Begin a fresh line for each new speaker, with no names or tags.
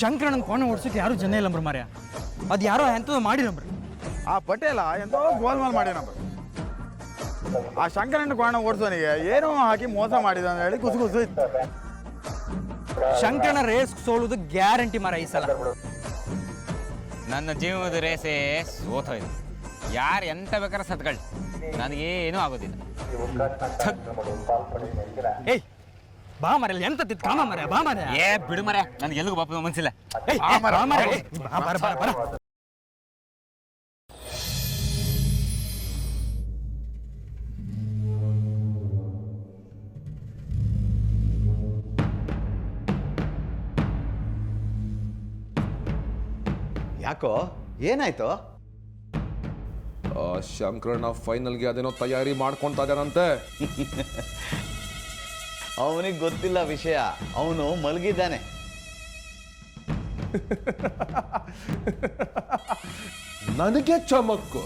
ಶಂಕರಣ್ಣನ ಕೋಣ ಓಡಿಸೋಕೆ ಯಾರು ಜನ ಇಲ್ಲ ಮಾರ್ಯ. ಅದು ಯಾರೋ ಎಂಥದ್ದು ಮಾಡಿರಂಬ್ರಿ.
ಆ ಪಟೇಲ ಎಂತೋ ಗೋಲ್ಮಾಲ್ ಮಾಡ್ಯಾನಂಬ್ರಿ. ಆ ಶಂಕರಣ್ಣ ಕೋಣ ಓಡಿಸೋನಿಗೆ ಏನೋ ಹಾಕಿ ಮೋಸ ಮಾಡಿದ ಅಂತ ಹೇಳಿ ಕುಸು ಇತ್ತು.
ಶಂಕರಣ್ಣ ರೇಸ್ ಸೋಲುದು ಗ್ಯಾರಂಟಿ ಮಾರ ಈ ಸಲ.
ನನ್ನ ಜೀವನದ ರೇಸೇ ಸೋತೋಯ್ತು. ಯಾರು ಎಂತ ಬೇಕಾದ್ರೆ ಸತ್ಗಳು, ನನಗೇನೂ ಆಗೋದಿಲ್ಲ.
ಏಯ್ ಬಾ ಮರ ಎಂತ ಕಾಮ ಮರ, ಬಾ ಮರ.
ಏ ಬಿಡು ಮರ, ನನಗೆ ಎಲ್ಲಿಗೂ ಬಾಪ ಮನ್ಸಿಲ್ಲ.
ಯಾಕೋ ಏನಾಯ್ತು?
ಶಂಕರಣ್ಣ ಫೈನಲ್ಗೆ ಅದೇನೋ ತಯಾರಿ ಮಾಡ್ಕೊಳ್ತಾ ಇದ್ದಾನಂತೆ.
ಅವನಿಗೆ ಗೊತ್ತಿಲ್ಲ ವಿಷಯ, ಅವನು ಮಲಗಿದ್ದಾನೆ.
ನನಗೆ ಚಮಕ್ಕು.